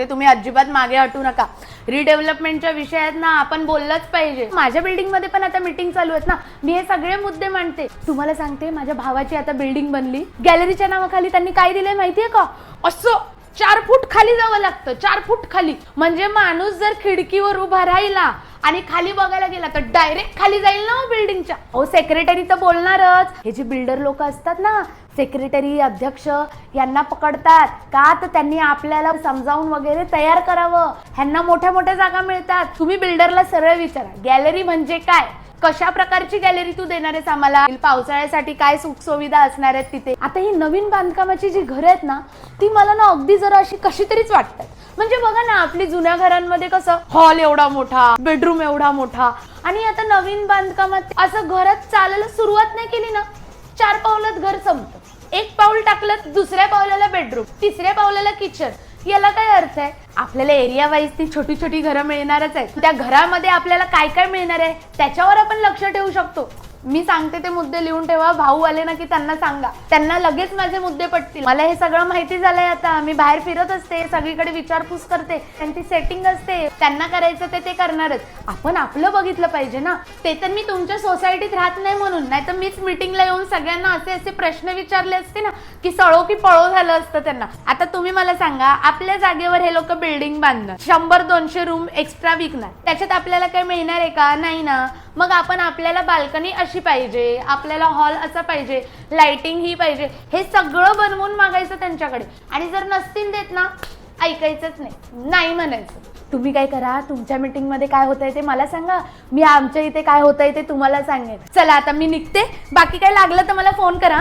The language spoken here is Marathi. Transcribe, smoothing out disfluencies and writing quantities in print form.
ते तुम्ही अजिबात मागे हटू नका. रिडेव्हलपमेंटच्या विषयात ना आपण बोललंच पाहिजे. माझ्या बिल्डिंग मध्ये पण आता मीटिंग चालू आहेत ना, मी हे सगळे मुद्दे मांडते. तुम्हाला सांगते, माझ्या भावाची आता बिल्डिंग बनली. गॅलरीच्या नावाखाली त्यांनी काय दिलंय माहितीये का? असं 4 फूट खाली जावं लागतं, 4 फूट खाली. म्हणजे माणूस जर खिडकीवर उभा राहिला आणि खाली बघायला गेला तर डायरेक्ट खाली जाईल ना बिल्डिंगच्या. अहो सेक्रेटरी तर बोलणारच. हे जे बिल्डर लोक असतात ना, सेक्रेटरी अध्यक्ष, यांना पकडतात का तर त्यांनी आपल्याला समजावून वगैरे तयार करावं. ह्यांना मोठ्या मोठ्या जागा मिळतात. तुम्ही बिल्डरला सरळ विचारा, गॅलरी म्हणजे काय, कशा प्रकारची गॅलरी तू देणार आहेस आम्हाला, पावसाळ्यासाठी काय सुख सुविधा असणार आहेत तिथे. आता ही नवीन बांधकामाची जी घरं आहेत ना, ती मला ना अगदी जरा अशी कशी तरीच वाटतात. म्हणजे बघा ना, आपली जुन्या घरांमध्ये कसं हॉल एवढा मोठा, बेडरूम एवढा मोठा, आणि आता नवीन बांधकामात असं घरात चालायला सुरुवात नाही केली ना, 4 पावलात घर संपतं. 1 पाऊल टाकलं दुसऱ्या पावलाला बेडरूम, तिसऱ्या पावलाला किचन. याला काय अर्थ आहे? आपल्याला एरिया वाईज ती छोटी छोटी घरं मिळणारच आहेत. त्या घरामध्ये आपल्याला काय काय मिळणार आहे त्याच्यावर आपण लक्ष ठेवू शकतो. मी सांगते ते मुद्दे लिहून ठेवा. भाऊ आले ना की त्यांना सांगा, त्यांना लगेच माझे मुद्दे पटतील. मला हे सगळं माहिती झालंय. आता मी बाहेर फिरत असते, सगळीकडे विचारपूस करते, त्यांची सेटिंग असते. त्यांना करायचं ते करणारच. आपण आपलं बघितलं पाहिजे ना. ते तर मी तुमच्या सोसायटीत राहत नाही म्हणून, नाही तर मीच मीटिंगला येऊन सगळ्यांना असे असे प्रश्न विचारले असते ना की सळो की पळो झालं असतं त्यांना. आता तुम्ही मला सांगा, आपल्या जागेवर हे लोक बिल्डिंग बांधणार, 100-200 रूम एक्स्ट्रा विकणार, त्याच्यात आपल्याला काही मिळणार आहे का? नाही ना. मग आपण आपल्याला बाल्कनी अशी पाहिजे, आपल्याला हॉल असा पाहिजे, लाइटिंग ही पाहिजे, हे सगळं बनवून मागायचं त्यांच्याकडे. आणि जर नसतील देत ना, ऐकायचंच नाही म्हणायचं. तुम्ही काय करा, तुमच्या मीटिंग मध्ये काय होतंय ते मला सांगा, मी आमच्या इथे काय होतंय ते तुम्हाला सांगेन. चला आता मी निघते. बाकी काय लागलं तर मला फोन करा.